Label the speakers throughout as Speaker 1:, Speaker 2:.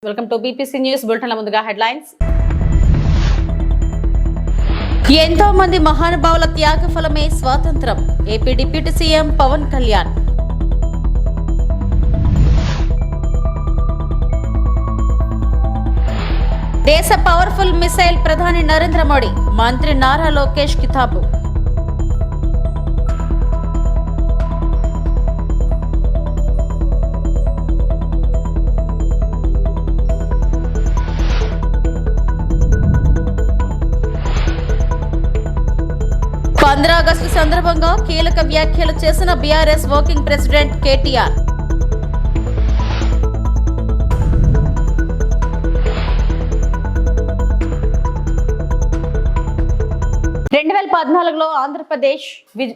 Speaker 1: Welcome to BPC news బులెటిన్ల ముందుగా headlines. ఎంతో మంది మహానుభావుల త్యాగ ఫలమే స్వాతంత్రం. AP deputy CM Pawan Kalyan. దేశ పవర్ఫుల్ మిసైల్ ప్రధాని నరేంద్ర మోడీ. మంత్రి నారా లోకేష్ కితాబు. 15 ఆగస్టు సందర్భంగా కీలక వ్యాఖ్యలు చేసిన BRS working president KTR. Andhra Pradesh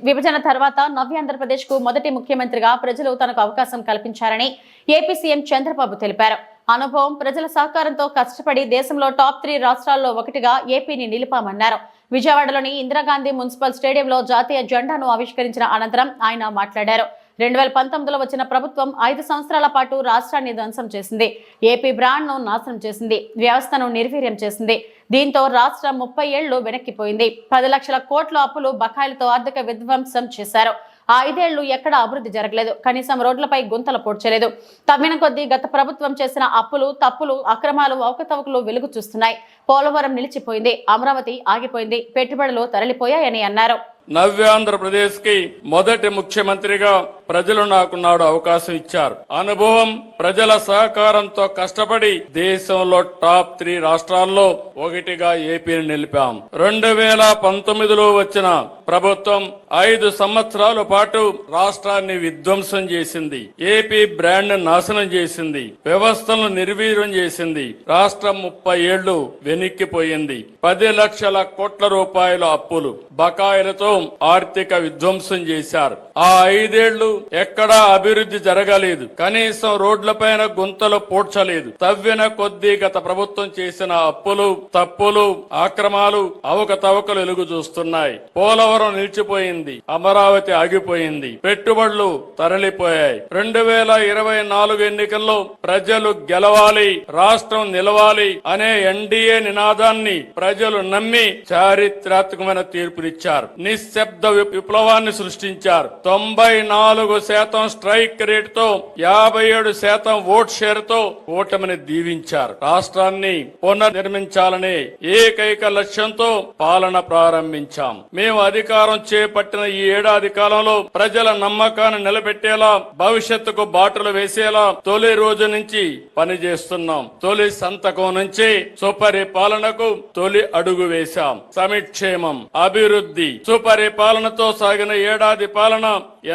Speaker 1: విభజన తర్వాత నవ్య ఆంధ్రప్రదేశ్ కు మొదటి ముఖ్యమంత్రిగా ప్రజలు తనకు అవకాశం కల్పించారని ఏపీ సీఎం చంద్రబాబు తెలిపారు. అనుభవం, ప్రజల సహకారంతో కష్టపడి దేశంలో టాప్ 3 రాష్ట్రాల్లో ఒకటిగా ఏపీని నిలిపామన్నారు. విజయవాడలోని ఇందిరాగాంధీ మున్సిపల్ స్టేడియంలో జాతీయ జెండాను ఆవిష్కరించిన అనంతరం ఆయన మాట్లాడారు. 2019లో వచ్చిన ప్రభుత్వం 5 సంవత్సరాల పాటు రాష్ట్రాన్ని ధ్వంసం చేసింది. ఏపీ బ్రాండ్ ను నాశనం చేసింది. వ్యవస్థను నిర్వీర్యం చేసింది. దీంతో రాష్ట్రం 30 ఏళ్లు వెనక్కిపోయింది. 10 లక్షల కోట్ల అప్పులు, బకాయిలతో ఆర్థిక విధ్వంసం చేశారు. ఆ 5 ఏళ్లు ఎక్కడా అభివృద్ధి జరగలేదు. కనీసం రోడ్లపై గుంతలు పూడ్చలేదు. తవ్విన కొద్దీ గత ప్రభుత్వం చేసిన అప్పులు, తప్పులు, అక్రమాలు, అవకతవకలు వెలుగు చూస్తున్నాయి. పోలవరం నిలిచిపోయింది. అమరావతి ఆగిపోయింది. పెట్టుబడులు తరలిపోయాయని అన్నారు.
Speaker 2: నవ్యాంధ్రప్రదేశ్ కి మొదటి ముఖ్యమంత్రిగా ప్రజలు నాకు నాడు అవకాశం ఇచ్చారు. అనుభవం, ప్రజల సహకారంతో కష్టపడి దేశంలో టాప్ 3 రాష్ట్రాల్లో ఒకటిగా ఏపీని నిలిపాం. 2019లో వచ్చిన ప్రభుత్వం 5 సంవత్సరాల పాటు రాష్ట్రాన్ని విధ్వంసం చేసింది. ఏపీ బ్రాండ్ నాశనం చేసింది. వ్యవస్థలను నిర్వీర్యం చేసింది. రాష్ట్రం 30 ఏళ్లు వెనక్కిపోయింది. 10 లక్షల కోట్ల రూపాయల అప్పులు, బకాయిలతో ఆర్థిక విధ్వంసం చేశారు. ఆ 5 ఏళ్లు ఎక్కడా అభివృద్ధి జరగలేదు. కనీసం రోడ్లపైన గుంతలు పూడ్చలేదు. తవ్విన కొద్దీ గత ప్రభుత్వం చేసిన అప్పులు, తప్పులు, అక్రమాలు, అవకతవకలు వెలుగు చూస్తున్నాయి. పోలవరం నిలిచిపోయింది. అమరావతి ఆగిపోయింది. పెట్టుబడులు తరలిపోయాయి. 2024 ఎన్నికల్లో ప్రజలు గెలవాలి, రాష్ట్రం నిలవాలి అనే ఎన్డీఏ నినాదాన్ని ప్రజలు నమ్మి చారిత్రాత్మకమైన తీర్పునిచ్చారు. నిశ్శబ్ద విప్లవాన్ని సృష్టించారు. 94% స్ట్రైక్ రేట్ తో 57% ఓట్ షేర్ తో ఓటమిని దీవించారు. రాష్ట్రాన్ని పునర్నిర్మించాలనే ఏకైక లక్ష్యంతో పాలన ప్రారంభించాం. మేము అధికారం చేపట్టిన ఈ ఏడాది కాలంలో ప్రజల నమ్మకాన్ని నిలబెట్టేలా, భవిష్యత్తుకు బాటలు వేసేలా తొలి రోజు నుంచి పనిచేస్తున్నాం. తొలి సంతకం నుంచి సుపరిపాలనకు తొలి అడుగు వేశాం. సంక్షేమం, అభివృద్ధి, సుపరిపాలనతో సాగిన ఏడాది పాలన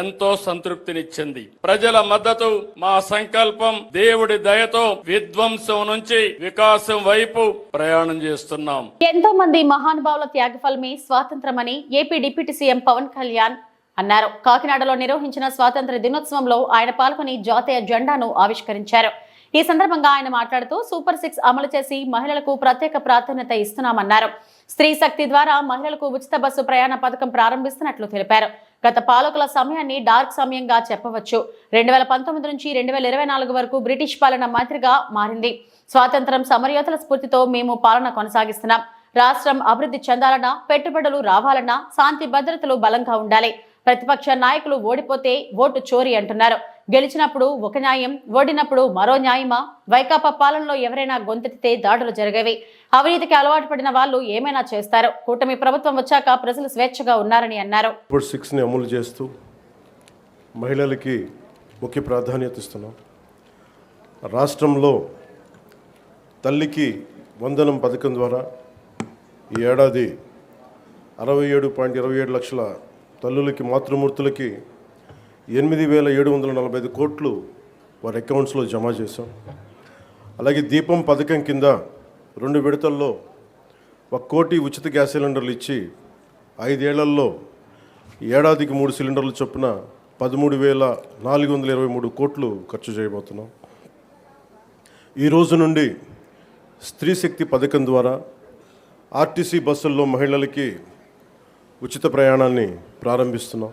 Speaker 2: ఎంతో సంతృప్తినిచ్చింది. ప్రజల మద్దతు మా సంకల్పం. దేవుడి దయతో విధ్వంసం నుంచి వికాసం వైపు ప్రయాణం చేస్తున్నాం.
Speaker 1: ఎంతో మంది మహానుభావుల త్యాగఫలమే స్వాతంత్రమని AP deputy CM Pawan Kalyan అన్నారు. కాకినాడలో నిర్వహించిన స్వాతంత్ర దినోత్సవంలో ఆయన పాల్గొని జాతీయ జెండాను ఆవిష్కరించారు. ఈ సందర్భంగా ఆయన మాట్లాడుతూ సూపర్ 6 అమలు చేసి మహిళలకు ప్రత్యేక ప్రాధాన్యత ఇస్తున్నామన్నారు. స్త్రీ శక్తి ద్వారా మహిళలకు ఉచిత బస్సు ప్రయాణ పథకం ప్రారంభిస్తున్నట్లు తెలిపారు. గత పాలకుల సమయాన్ని డార్క్ సమయంగా చెప్పవచ్చు. 2019 నుంచి 2024 వరకు బ్రిటిష్ పాలన మాదిరిగా మారింది. స్వాతంత్రం, సమరయోధుల స్ఫూర్తితో మేము పాలన కొనసాగిస్తున్నాం. రాష్ట్రం అభివృద్ధి చెందాలన్నా, పెట్టుబడులు రావాలన్నా శాంతి భద్రతలు బలంగా ఉండాలి. ప్రతిపక్ష నాయకులు ఓడిపోతే ఓటు చోరీ అంటున్నారు. గెలిచినప్పుడు ఒక న్యాయం, ఓడినప్పుడు మరో న్యాయమా? వైకాపా పాలనలో ఎవరైనా గొంతెత్తితే దాడులు జరిగేవి. అవినీతికి అలవాటు పడిన వాళ్ళు ఏమైనా చేస్తారు. కూటమి ప్రభుత్వం వచ్చాక ప్రజలు స్వేచ్ఛగా ఉన్నారని అన్నారు.
Speaker 3: 6ని అమలు చేస్తూ మహిళలకి ముఖ్య ప్రాధాన్యత ఇస్తున్నాం. రాష్ట్రంలో తల్లికి వందనం పథకం ద్వారా ఈ ఏడాది 67.27 లక్షల తల్లులకి, మాతృమూర్తులకి 8,745 కోట్లు వారి అకౌంట్స్లో జమ చేశాం. అలాగే దీపం పథకం కింద 2 విడతల్లో 1 కోటి ఉచిత గ్యాస్ సిలిండర్లు ఇచ్చి 5 ఏళ్లలో ఏడాదికి 3 సిలిండర్లు చొప్పున 13,423 కోట్లు ఖర్చు చేయబోతున్నాం. ఈ రోజు నుండి స్త్రీ శక్తి పథకం ద్వారా ఆర్టీసీ బస్సుల్లో మహిళలకి ఉచిత ప్రయాణాన్ని ప్రారంభిస్తున్నాం.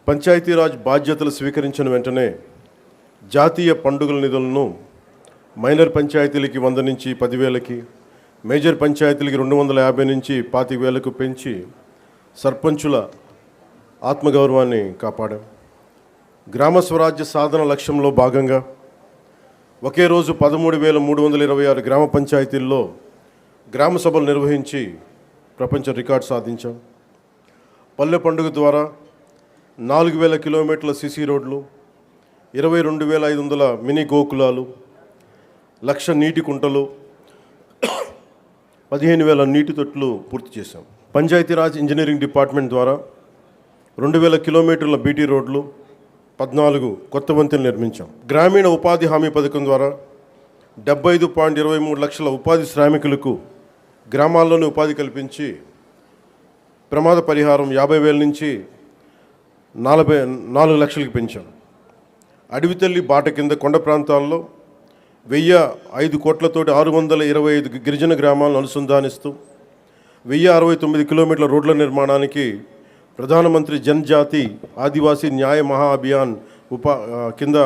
Speaker 3: పంచాయతీరాజ్ బాధ్యతలు స్వీకరించిన వెంటనే జాతీయ పండుగల నిధులను మైనర్ పంచాయతీలకి 100 నుంచి 10,000కి, మేజర్ పంచాయతీలకి 250 నుంచి 25,000కు పెంచి సర్పంచుల ఆత్మగౌరవాన్ని కాపాడాం. గ్రామ స్వరాజ్య సాధన లక్ష్యంలో భాగంగా ఒకే రోజు 13,326 గ్రామ పంచాయతీల్లో గ్రామ సభలు నిర్వహించి ప్రపంచ రికార్డు సాధించాం. పల్లె పండుగ ద్వారా 4,000 కిలోమీటర్ల సిసి రోడ్లు, 22,500 మినీ గోకులాలు, 1,00,000 నీటి కుంటలు, 15,000 నీటి తొట్లు పూర్తి చేశాం. పంచాయతీరాజ్ ఇంజనీరింగ్ డిపార్ట్మెంట్ ద్వారా 2,000 కిలోమీటర్ల బీటీ రోడ్లు, 14 కొత్త వంతెనలు నిర్మించాం. గ్రామీణ ఉపాధి హామీ పథకం ద్వారా 75.23 లక్షల ఉపాధి శ్రామికులకు గ్రామాల్లోనే ఉపాధి కల్పించి ప్రమాద పరిహారం 50,000 నుంచి 4 లక్షలకు పెంచాం. అడవి తల్లి బాట కింద కొండ ప్రాంతాల్లో 1,005 కోట్లతోటి 625 గిరిజన గ్రామాలను అనుసంధానిస్తూ 1,069 కిలోమీటర్ల రోడ్ల నిర్మాణానికి ప్రధానమంత్రి జనజాతి ఆదివాసీ న్యాయ మహా అభియాన్ కింద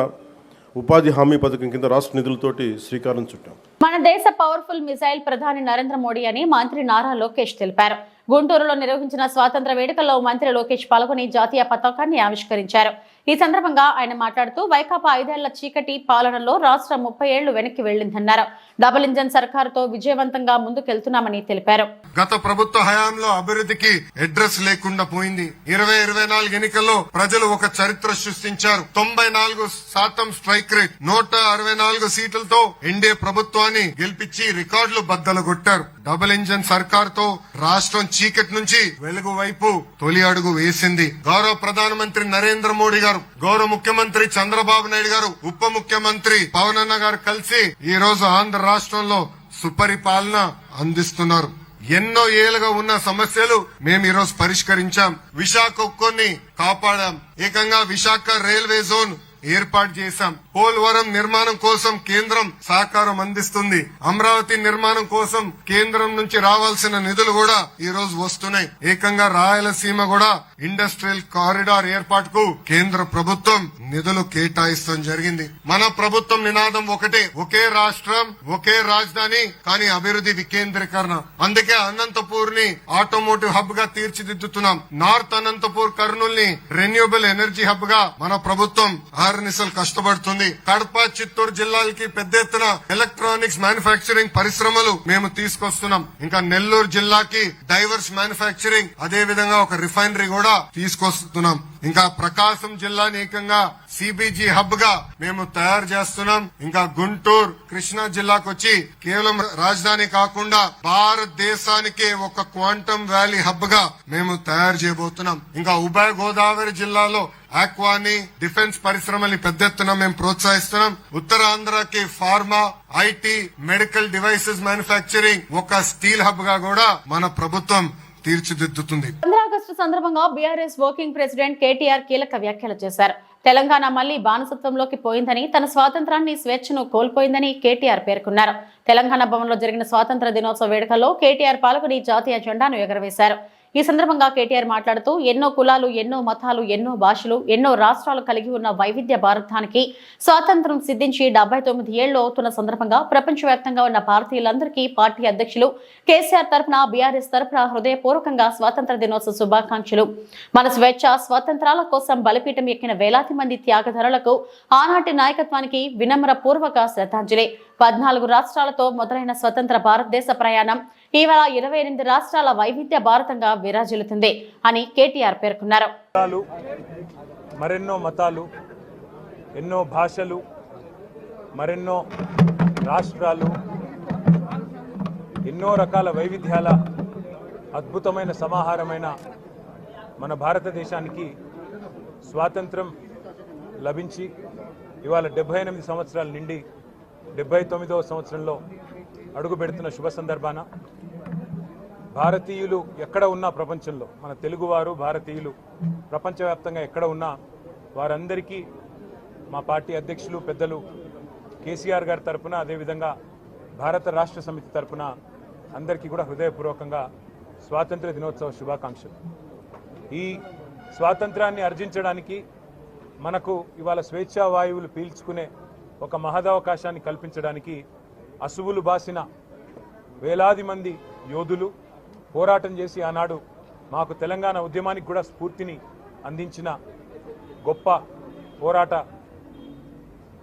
Speaker 3: ఉపాధి హామీ పథకం కింద రాష్ట్ర నిధులతోటి శ్రీకారం చుట్టాం.
Speaker 1: మన దేశ పవర్ఫుల్ మిసైల్ ప్రధాని నరేంద్ర మోడీ అని మంత్రి నారా లోకేష్ తెలిపారు. గుంటూరులో నిర్వహించిన స్వాతంత్ర వేడుకల్లో మంత్రి లోకేష్ పాల్గొని జాతీయ పతాకాన్ని ఆవిష్కరించారు. ఈ సందర్భంగా ఆయన మాట్లాడుతూ వైకాపా 5 ఏళ్ల చీకటి పాలనలో రాష్ట్రం 30 ఏళ్లు వెనక్కి వెళ్లిందన్నారు. డబుల్ ఇంజన్ సర్కారుతో విజయవంతంగా ముందుకెళ్తున్నామని తెలిపారు.
Speaker 4: గత ప్రభుత్వ హయాంలో అభివృద్ధికి అడ్రస్ లేకుండా పోయింది. 2024 ఎన్నికల్లో ప్రజలు ఒక చరిత్ర సృష్టించారు. 94% స్ట్రైక్ రేట్, 164 సీట్లతో ఎన్డీఏ ప్రభుత్వాన్ని గెలిపించి రికార్డులు బద్దలు కొట్టారు. డబుల్ ఇంజన్ సర్కారుతో రాష్ట్రం చీకటి నుంచి వెలుగు వైపు తొలి అడుగు వేసింది. గౌరవ ప్రధానమంత్రి నరేంద్ర మోడీ గారు, గౌరవ ముఖ్యమంత్రి చంద్రబాబు నాయుడు గారు, ఉప ముఖ్యమంత్రి పవన్ అన్న గారు కలిసి ఈ రోజు ఆంధ్ర రాష్ట్రంలో సుపరిపాలన అందిస్తున్నారు. ఎన్నో ఏళ్లుగా ఉన్న సమస్యలు మేము ఈ రోజు పరిష్కరించాం. విశాఖ ఉక్కుని కాపాడాం. ఏకంగా విశాఖ రైల్వే జోన్ ఏర్పాటు చేశాం. పోలవరం నిర్మాణం కోసం కేంద్రం సహకారం అందిస్తుంది. అమరావతి నిర్మాణం కోసం కేంద్రం నుంచి రావాల్సిన నిధులు కూడా ఈ రోజు వస్తున్నాయి. ఏకంగా రాయలసీమ కూడా ఇండస్ట్రియల్ కారిడార్ ఏర్పాటుకు కేంద్ర ప్రభుత్వం నిధులు కేటాయిస్తాం జరిగింది. మన ప్రభుత్వం నినాదం ఒకటే, ఒకే రాష్ట్రం ఒకే రాజధాని, కానీ అభివృద్ధి వికేంద్రీకరణ. అందుకే అనంతపూర్ ని ఆటోమోటివ్ హబ్ గా తీర్చిదిద్దుతున్నాం. నార్త్ అనంతపూర్ కర్నూల్ ని రెన్యూబుల్ ఎనర్జీ హబ్ గా మన ప్రభుత్వం ఆర్నిసలు కష్టపడుతుంది. కడప, చిత్తూరు జిల్లాలకి పెద్ద ఎత్తున ఎలక్ట్రానిక్స్ మ్యానుఫ్యాక్చరింగ్ పరిశ్రమలు మేము తీసుకొస్తున్నాం. ఇంకా నెల్లూరు జిల్లాకి డైవర్స్ మ్యానుఫ్యాక్చరింగ్, అదే విధంగా ఒక రిఫైనరీ కూడా తీసుకొస్తున్నాం. ఇంకా ప్రకాశం జిల్లాని ఏకంగా సిబిజీ హబ్ గా మేము తయారు చేస్తున్నాం. ఇంకా గుంటూరు, కృష్ణా జిల్లాకు వచ్చి కేవలం రాజధాని కాకుండా భారతదేశానికి ఒక క్వాంటమ్ వ్యాలీ హబ్ గా మేము తయారు చేయబోతున్నాం. ఇంకా ఉభయ గోదావరి జిల్లాలో ఆక్వాని, డిఫెన్స్ పరిశ్రమల్ని పెద్ద ఎత్తున మేము ప్రోత్సహిస్తున్నాం. ఉత్తరాంధ్రకి pharma, IT, medical devices manufacturing, ఒక స్టీల్ హబ్ గా కూడా మన ప్రభుత్వం తీర్చిదిద్దుతుంది.
Speaker 1: 15 ఆగస్టు సందర్భంగా బీఆర్ఎస్ వర్కింగ్ ప్రెసిడెంట్ కేటీఆర్ కీలక వ్యాఖ్యలు చేశారు. తెలంగాణ మళ్లీ బానిసత్వంలోకి పోయిందని, తన స్వాతంత్రాన్ని, స్వేచ్ఛను కోల్పోయిందని కేటీఆర్ పేర్కొన్నారు. తెలంగాణ భవన్లో జరిగిన స్వాతంత్ర దినోత్సవ వేడుకల్లో కేటీఆర్ పాల్గొని జాతీయ జెండాను ఎగరవేశారు. ఈ సందర్భంగా కేటీఆర్ మాట్లాడుతూ ఎన్నో కులాలు, ఎన్నో మతాలు, ఎన్నో భాషలు, ఎన్నో రాష్ట్రాలు కలిగి ఉన్న వైవిధ్య భారతానికి స్వాతంత్రం సిద్ధించి 79 ఏళ్లు అవుతున్న సందర్భంగా ప్రపంచవ్యాప్తంగా ఉన్న భారతీయులందరికీ పార్టీ అధ్యక్షులు కేసీఆర్ తరఫున, బీఆర్ఎస్ తరఫున హృదయపూర్వకంగా స్వాతంత్ర దినోత్సవ శుభాకాంక్షలు. మన స్వేచ్ఛ, స్వాతంత్రాల కోసం బలిపీఠం ఎక్కిన వేలాది మంది త్యాగధరులకు, ఆనాటి నాయకత్వానికి వినమ్ర పూర్వక శ్రద్ధాంజలి. 14 రాష్ట్రాలతో మొదలైన స్వతంత్ర భారతదేశ ప్రయాణం ఇవాళ 28 రాష్ట్రాల వైవిధ్య భారతంగా విరాజిల్లుతుంది అని కేటీఆర్ పేర్కొన్నారు.
Speaker 5: మరెన్నో మతాలు, ఎన్నో భాషలు, మరెన్నో రాష్ట్రాలు, ఎన్నో రకాల వైవిధ్యాల అద్భుతమైన సమాహారమైన మన భారతదేశానికి స్వాతంత్రం లభించి ఇవాళ 78 సంవత్సరాల నిండి 79వ సంవత్సరంలో అడుగు పెడుతున్న శుభ సందర్భాన భారతీయులు ఎక్కడ ఉన్నా ప్రపంచంలో, మన తెలుగువారు భారతీయులు ప్రపంచవ్యాప్తంగా ఎక్కడ ఉన్నా వారందరికీ మా పార్టీ అధ్యక్షులు పెద్దలు కేసీఆర్ గారి తరఫున, అదేవిధంగా భారత రాష్ట్ర సమితి తరఫున అందరికీ కూడా హృదయపూర్వకంగా స్వాతంత్ర దినోత్సవ శుభాకాంక్షలు. ఈ స్వాతంత్రాన్ని అర్జించడానికి మనకు ఇవాళ స్వేచ్ఛా వాయువులు పీల్చుకునే ఒక మహదవకాశాన్ని కల్పించడానికి అసువులు బాసిన వేలాది మంది యోధులు పోరాటం చేసి ఆనాడు మాకు తెలంగాణ ఉద్యమానికి కూడా స్ఫూర్తిని అందించిన గొప్ప పోరాట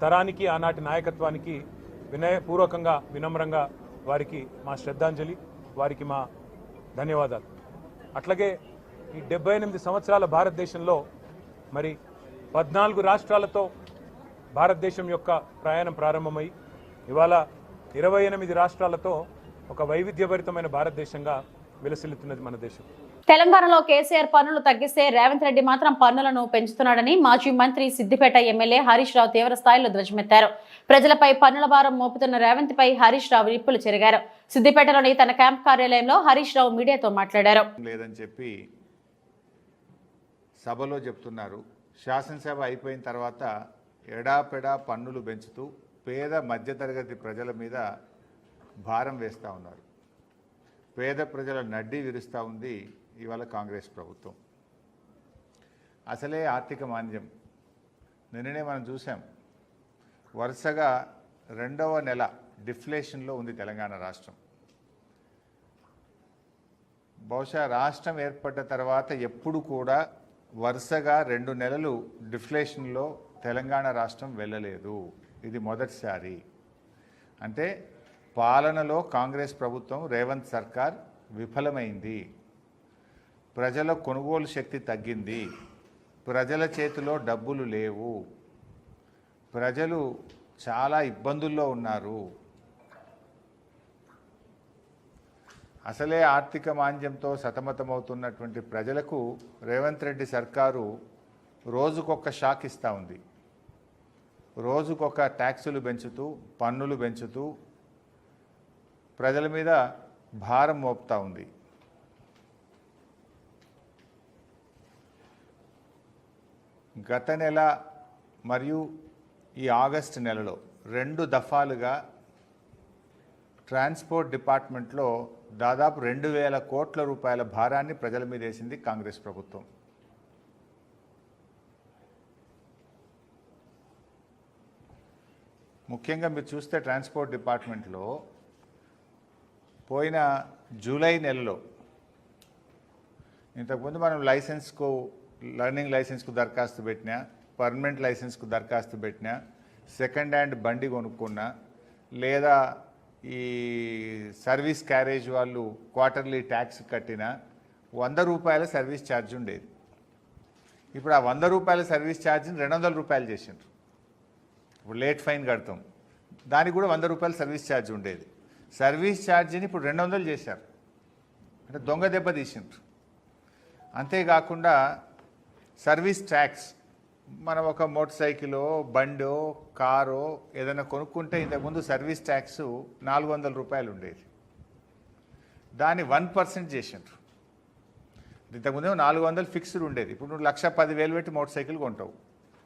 Speaker 5: తరానికి ఆనాటి నాయకత్వానికి వినయపూర్వకంగా వినమ్రంగా వారికి మా శ్రద్ధాంజలి, వారికి మా ధన్యవాదాలు. అట్లాగే ఈ 78 సంవత్సరాల భారతదేశంలో మరి 14 రాష్ట్రాలతో భారతదేశం యొక్క ప్రయాణం ప్రారంభమై ఇవాళ 28 రాష్ట్రాలతో ఒక వైవిధ్యభరితమైన భారతదేశంగా విలసిల్లుతున్నది మన దేశం.
Speaker 1: తెలంగాణలో కేసీఆర్ పన్నులు తగ్గిస్తే రేవంత్ రెడ్డి మాత్రం పన్నులను పెంచుతున్నాడని మాజీ మంత్రి సిద్దిపేట ఎమ్మెల్యే హరీష్ రావు తీవ్ర స్థాయిలో ధ్వజమెత్తారు. ప్రజలపై పన్నుల భారం మోపుతున్న రేవంత్ పై హరీష్ రావు నిప్పులు చెరిగారు. సిద్దిపేటలోని తన క్యాంప్ కార్యాలయంలో హరీష్ రావు మీడియాతో మాట్లాడారు.
Speaker 6: లేదని చెప్పి సభలో చెప్తున్నారు. శాసనసభ అయిపోయిన తర్వాత ఎడాపెడా పన్నులు పెంచుతూ పేద మధ్యతరగతి ప్రజల మీద భారం వేస్తూ ఉన్నారు. పేద ప్రజల నడ్డి విరుస్తూ ఉంది ఇవాళ కాంగ్రెస్ ప్రభుత్వం. అసలే ఆర్థిక మాంద్యం. నిన్ననే మనం చూసాం, వరుసగా 2వ నెల డిఫ్లేషన్లో ఉంది తెలంగాణ రాష్ట్రం. బహుశా రాష్ట్రం ఏర్పడ్డ తర్వాత ఎప్పుడు కూడా వరుసగా 2 నెలలు డిఫ్లేషన్లో తెలంగాణ రాష్ట్రం వెళ్ళలేదు. ఇది మొదటిసారి. అంటే పాలనలో కాంగ్రెస్ ప్రభుత్వం, రేవంత్ సర్కార్ విఫలమైంది. ప్రజల కొనుగోలు శక్తి తగ్గింది. ప్రజల చేతిలో డబ్బులు లేవు. ప్రజలు చాలా ఇబ్బందుల్లో ఉన్నారు. అసలే ఆర్థిక మాంద్యంతో సతమతమవుతున్నటువంటి ప్రజలకు రేవంత్ రెడ్డి సర్కారు రోజుకొక షాక్ ఇస్తూ ఉంది. రోజుకొక ట్యాక్సులు పెంచుతూ, పన్నులు పెంచుతూ ప్రజల మీద భారం మోపుతా ఉంది. గత నెల మరియు ఈ ఆగస్టు నెలలో 2 దఫాలుగా ట్రాన్స్పోర్ట్ డిపార్ట్మెంట్లో దాదాపు 2,000 కోట్ల రూపాయల భారాన్ని ప్రజల మీద వేసింది కాంగ్రెస్ ప్రభుత్వం. ముఖ్యంగా మీరు చూస్తే ట్రాన్స్పోర్ట్ డిపార్ట్మెంట్లో పోయిన జూలై నెలలో, ఇంతకుముందు మనం లైసెన్స్కు, లర్నింగ్ లైసెన్స్కు దరఖాస్తు పెట్టినా, పర్మనెంట్ లైసెన్స్కు దరఖాస్తు పెట్టినా, సెకండ్ హ్యాండ్ బండి కొనుక్కున్నా, లేదా ఈ సర్వీస్ క్యారేజ్ వాళ్ళు క్వార్టర్లీ ట్యాక్స్ కట్టినా 100 రూపాయల సర్వీస్ ఛార్జ్ ఉండేది. ఇప్పుడు ఆ 100 రూపాయల సర్వీస్ ఛార్జ్ని 200 రూపాయలు చేసిండ్రు. ఇప్పుడు లేట్ ఫైన్ కడతాం, దానికి కూడా 100 రూపాయల సర్వీస్ ఛార్జ్ ఉండేది. సర్వీస్ ఛార్జీని ఇప్పుడు 200 చేశారు. అంటే దొంగ దెబ్బ తీసిండ్రు. అంతేకాకుండా సర్వీస్ ట్యాక్స్, మనం ఒక మోటార్ సైకిలో, బండో, కారో ఏదైనా కొనుక్కుంటే ఇంతకుముందు సర్వీస్ ట్యాక్స్ 400 రూపాయలు ఉండేది. దాన్ని 1% చేసిండ్రు. ఇంతకుముందు 400 ఫిక్స్డ్ ఉండేది. ఇప్పుడు నువ్వు 1,10,000 పెట్టి మోటార్ సైకిల్ కొంటావు.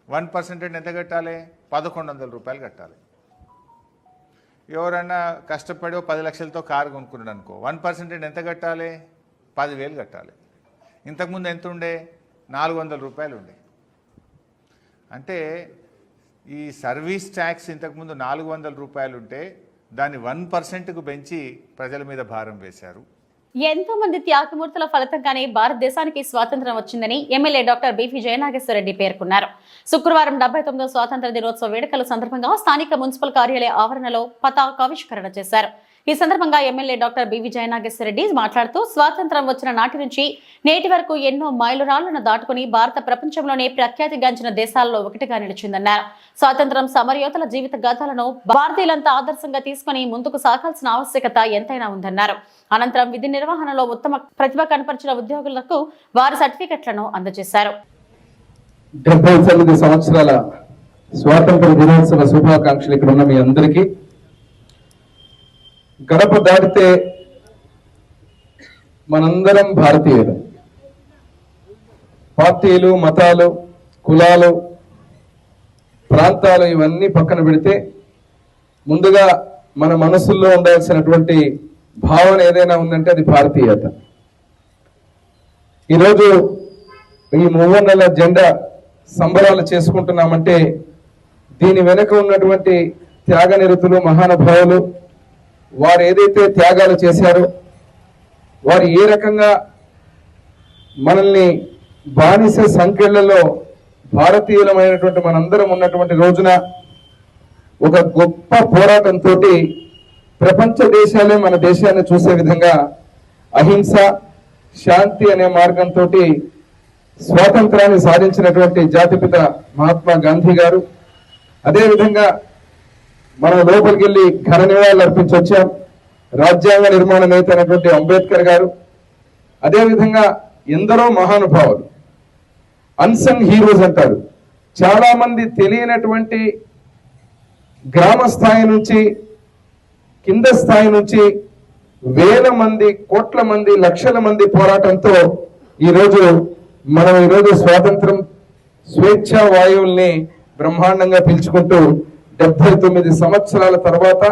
Speaker 6: 1% అంటే ఎంత కట్టాలి? 1,100 రూపాయలు కట్టాలి. ఎవరన్నా కష్టపడి 10 లక్షలతో కారు కొనుక్కున్నాడు అనుకో, 1% అంటే ఎంత కట్టాలి? 10,000 కట్టాలి. ఇంతకుముందు ఎంత ఉండే? 400 రూపాయలు ఉండే. అంటే ఈ సర్వీస్ ట్యాక్స్ ఇంతకుముందు 400 రూపాయలు ఉంటే దాన్ని 1%కు పెంచి ప్రజల మీద భారం వేశారు.
Speaker 1: ఎంతో మంది త్యాగమూర్తుల ఫలితంగానే భారతదేశానికి స్వాతంత్ర్యం వచ్చిందని ఎమ్మెల్యే డాక్టర్ బివి జయనాగేశ్వరరెడ్డి పేర్కొన్నారు. శుక్రవారం 79వ స్వాతంత్ర దినోత్సవ వేడుకల సందర్భంగా స్థానిక మున్సిపల్ కార్యాలయ ఆవరణలో పతాకావిష్కరణ చేశారు. ఈ సందర్భంగా ఎమ్మెల్యే డాక్టర్ బివి జయనాగేశ్వరరెడ్డి మాట్లాడుతూ, స్వాతంత్ర్యం వచ్చిన నాటి నుంచి నేటి వరకు ఎన్నో మైలురాళ్లను దాటుకుని భారత ప్రపంచంలోనే ప్రఖ్యాతిగాంచిన దేశాల్లో ఒకటిగా నిలిచిందన్నారు. స్వాతంత్ర్యం సమరయోధుల జీవిత గాథలను భారతీయులంతా ఆదర్శంగా తీసుకుని ముందుకు సాగాల్సిన ఆవశ్యకత ఎంతైనా ఉందన్నారు. అనంతరం విధి నిర్వహణలో ఉత్తమ ప్రతిభ కనపరిచిన ఉద్యోగులకు వారి సర్టిఫికెట్లను అందజేశారు.
Speaker 7: 79 సంవత్సరాల స్వాతంత్ర దినోత్సవ శుభాకాంక్షలు ఇక్కడ ఉన్న మీ అందరికీ. గడప దాటితే మనందరం భారతీయులు. పార్టీలు, మతాలు, కులాలు, ప్రాంతాలు ఇవన్నీ పక్కన పెడితే ముందుగా మన మనసుల్లో ఉండాల్సినటువంటి భావన ఏదైనా ఉందంటే అది భారతీయత. ఈరోజు ఈ 3 నెలల జెండా సంబరాలు చేసుకుంటున్నామంటే దీని వెనుక ఉన్నటువంటి త్యాగనిరతులు, మహానుభావులు, వారు ఏదైతే త్యాగాలు చేశారో, వారు ఏ రకంగా మనల్ని బానిస సంఖ్యలలో భారతీయులమైనటువంటి మనందరం ఉన్నటువంటి రోజున ఒక గొప్ప పోరాటంతో ప్రపంచ దేశాలే మన దేశాన్ని చూసే విధంగా అహింస, శాంతి అనే మార్గంతో స్వాతంత్రాన్ని సాధించినటువంటి జాతిపిత మహాత్మా గాంధీ గారు, అదేవిధంగా మనం లోపలికి వెళ్ళి ఘన నివాళులు అర్పించొచ్చాం రాజ్యాంగ నిర్మాణ నేత అయినటువంటి అంబేద్కర్ గారు, అదేవిధంగా ఎందరో మహానుభావులు, అన్సంగ్ హీరోస్ అంటారు. చాలా మంది తెలియనటువంటి గ్రామ స్థాయి నుంచి, కింద స్థాయి నుంచి వేల మంది, కోట్ల మంది, లక్షల మంది పోరాటంతో ఈరోజు స్వాతంత్రం, స్వేచ్ఛా వాయువుల్ని బ్రహ్మాండంగా పీల్చుకుంటూ 79 సంవత్సరాల తర్వాత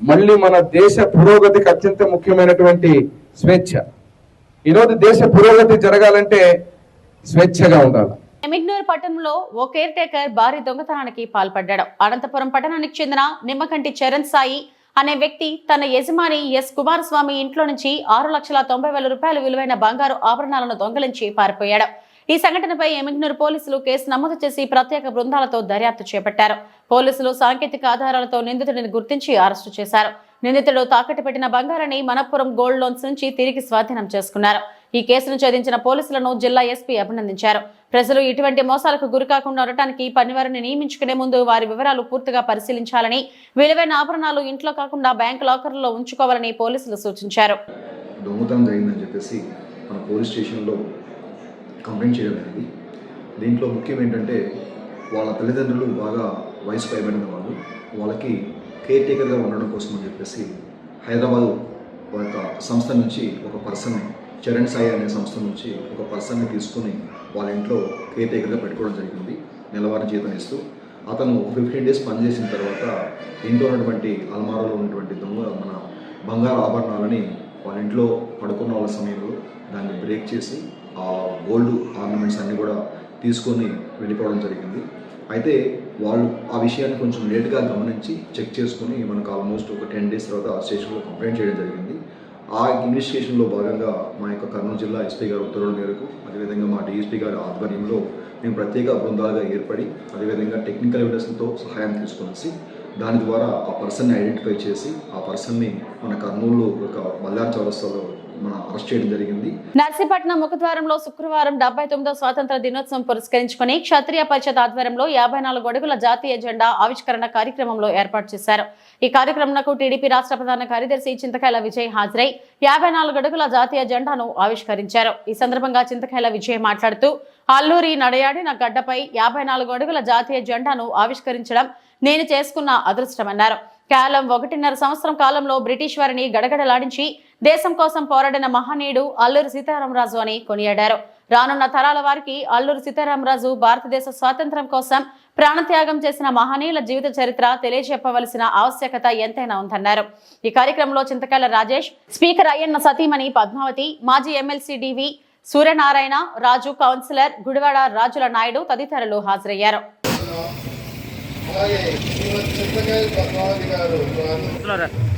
Speaker 7: మళ్ళీ మన దేశ పురోగతికి అత్యంత ముఖ్యమైనటువంటి స్వేచ్ఛ. ఈరోజు దేశ పురోగతి జరగాలంటే స్వేచ్ఛగా ఉండాలి.
Speaker 1: ఎమిగ్నూరు పట్టణంలో ఓ కేర్ టేకర్ భారీ దొంగతనానికి పాల్పడ్డాడు. అనంతపురం పట్టణానికి చెందిన నిమ్మకంటి చరణ్ సాయి అనే వ్యక్తి తన యజమాని ఎస్ కుమారస్వామి ఇంట్లో నుంచి 6,90,000 రూపాయలు విలువైన బంగారు ఆభరణాలను దొంగలించి పారిపోయాడు. ఈ సంఘటనపై ఎమిగ్నూరు పోలీసులు కేసు నమోదు చేసి ప్రత్యేక బృందాలతో దర్యాప్తు చేపట్టారు. పోలీసులు సాంకేతిక ఆధారాలతో నిందితుడిని గుర్తించి అరెస్టు చేశారు. నిందితుడు తాకట్టు పెట్టిన బంగారాన్ని మనప్పురం గోల్డ్ లోన్స్ నుంచి తిరిగి స్వాధీనం చేసుకున్నారు. ఈ కేసును ఛేదించిన పోలీసులను జిల్లా ఎస్పీ అభినందించారు. ప్రజలు ఇటువంటి మోసాలకు గురికాకుండా ఉండటానికి పనివారిని నియమించుకునే ముందు వారి వివరాలు పూర్తిగా పరిశీలించాలని, విలువైన ఆభరణాలు ఇంట్లో కాకుండా బ్యాంకు లాకర్లలో ఉంచుకోవాలని పోలీసులు సూచించారు.
Speaker 8: దొంగతనం జరిగిందని చెప్పేసి మన పోలీస్ స్టేషన్లో కంప్లైంట్ చేయడం జరిగింది. దీంట్లో ముఖ్యం ఏంటంటే వాళ్ళ తల్లిదండ్రులు బాగా వయసు పైబడిన వాళ్ళు, వాళ్ళకి కేర్ టేకర్గా ఉండడం కోసం అని చెప్పేసి హైదరాబాద్ ఒక సంస్థ నుంచి ఒక పర్సన్ని, చరణ్ సాయి అనే సంస్థ నుంచి ఒక పర్సన్ని తీసుకుని వాళ్ళ ఇంట్లో కేర్ టేకర్గా పెట్టుకోవడం జరిగింది. నెలవారీ జీతం ఇస్తూ అతను 15 డేస్ పనిచేసిన తర్వాత ఇంట్లో ఉన్నటువంటి అల్మారాలో ఉన్నటువంటి మన బంగారు ఆభరణాలని వాళ్ళ ఇంట్లో పడుకున్న వాళ్ళ సమయంలో దాన్ని బ్రేక్ చేసి ఆ గోల్డ్ ఆర్నమెంట్స్ అన్నీ కూడా తీసుకొని వెళ్ళిపోవడం జరిగింది. అయితే వాళ్ళు ఆ విషయాన్ని కొంచెం లేట్గా గమనించి చెక్ చేసుకుని మనకు ఆల్మోస్ట్ ఒక 10 డేస్ తర్వాత ఆ స్టేషన్లో కంప్లైంట్ చేయడం జరిగింది. ఆ ఇన్వెస్టిగేషన్లో భాగంగా మా యొక్క కర్నూలు జిల్లా ఎస్పీ గారు ఉత్తర్వుల మేరకు, అదేవిధంగా మా డిఎస్పీ గారి ఆధ్వర్యంలో మేము ప్రత్యేక బృందాలుగా ఏర్పడి, అదేవిధంగా టెక్నికల్ ఎవిడెన్స్తో సహాయం తీసుకుని దాని ద్వారా ఆ పర్సన్ని ఐడెంటిఫై చేసి ఆ పర్సన్ని మన కర్నూలు ఒక మల్లార్ చౌరస్తాలో అరెస్ట్ చేయడం జరిగింది.
Speaker 1: నర్సీపట్నం ముఖద్వారంలో శుక్రవారం 79వ స్వాతంత్ర దినోత్సవం పురస్కరించుకుని క్షత్రియ పరిషత్ ఆధ్వర్యంలో 54 అడుగుల జాతీయ జెండా ఆవిష్కరణ కార్యక్రమంలో ఏర్పాటు చేశారు. ఈ కార్యక్రమంకు టీడీపీ రాష్ట్ర ప్రధాన కార్యదర్శి చింతకాయల విజయ్ హాజరై 54 అడుగుల జాతీయ జెండాను ఆవిష్కరించారు. ఈ సందర్భంగా చింతకాయల విజయ్ మాట్లాడుతూ, అల్లూరి నడయాడిన గడ్డపై 54 అడుగుల జాతీయ జెండాను ఆవిష్కరించడం నేను చేసుకున్న అదృష్టమన్నారు. కేవలం 1.5 సంవత్సరం కాలంలో బ్రిటిష్ వారిని గడగడలాడించి దేశం కోసం పోరాడిన మహనీయుడు అల్లూరి సీతారామరాజు అని కొనియాడారు. రానున్న తరాల వారికి అల్లూరి సీతారామరాజు భారతదేశ స్వాతంత్ర్యం కోసం ప్రాణత్యాగం చేసిన మహనీయుల జీవిత చరిత్ర తెలియజెప్పవలసిన ఆవశ్యకత ఎంతైనా ఉందన్నారు. ఈ కార్యక్రమంలో చింతకాయల రాజేష్, స్పీకర్ అయ్యన్న సతీమణి పద్మావతి, మాజీ ఎమ్మెల్సీ డివి సూర్యనారాయణ, రాజు, కౌన్సిలర్ గుడివాడ రాజుల నాయుడు తదితరులు హాజరయ్యారు.
Speaker 9: అలాగే శ్రీమతి చింతకాయల పద్మావతి గారు,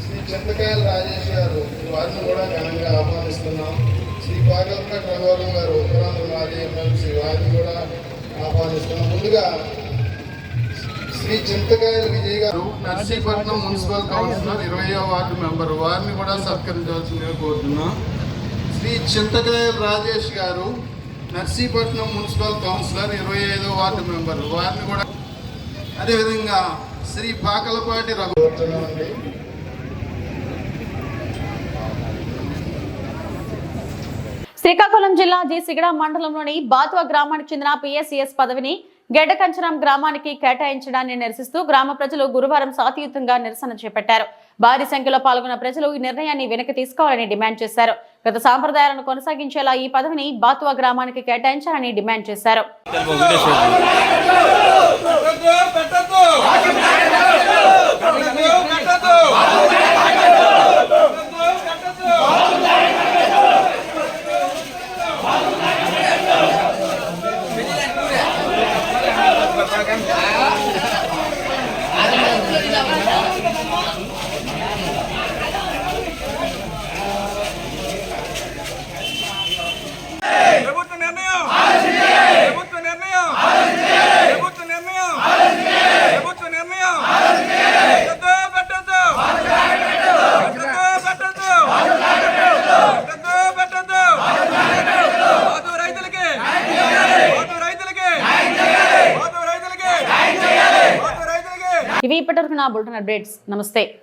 Speaker 9: శ్రీ చింతకాయల రాజేష్ గారు, వారిని కూడా ఘనంగా ఆహ్వానిస్తున్నాం. శ్రీ పాగల్పట్ రఘువరం గారు, ఉత్తరాంధ్ర మాజీ ఎమ్మెల్సీ, వారిని కూడా ఆహ్వానిస్తున్నాం. ముందుగా శ్రీ చింతకాయల విజయ్ గారు, నర్సీపట్నం మున్సిపల్ కౌన్సిలర్ 20వ వార్డు మెంబర్, వారిని కూడా సత్కరించవలసిందిగా కోరుతున్నాం. శ్రీ చింతకాయల రాజేష్ గారు, నర్సీపట్నం మున్సిపల్ కౌన్సిలర్ 25వ వార్డు మెంబర్, వారిని కూడా, అదేవిధంగా శ్రీ పాకలపాటి రఘువర్తనండి.
Speaker 1: శ్రీకాకుళం జిల్లా సిగడ మండలంలోని బాతువా గ్రామానికి చెందిన పిఎస్సిఎస్ పదవిని గెడ్డకంచనం గ్రామానికి కేటాయించడాన్ని నిరసిస్తూ గ్రామ ప్రజలు గురువారం శాంతియుతంగా నిరసన చేపట్టారు. భారీ సంఖ్యలో పాల్గొన్న ప్రజలు ఈ నిర్ణయాన్ని వెనక్కి తీసుకోవాలని డిమాండ్ చేశారు. గత సాంప్రదాయాలను కొనసాగించేలా ఈ పదవిని బాతువా గ్రామానికి కేటాయించాలని డిమాండ్ చేశారు.
Speaker 10: ప్రభుత్వ నిర్ణయం ప్రభుత్వ నిర్ణయం ప్రభుత్వ నిర్ణయం ప్రభుత్వ నిర్ణయం పెట్టద్దు రైతులకి
Speaker 1: ఇవి ఇప్పటివరకు నా బులెటిన్ అప్డేట్స్. నమస్తే.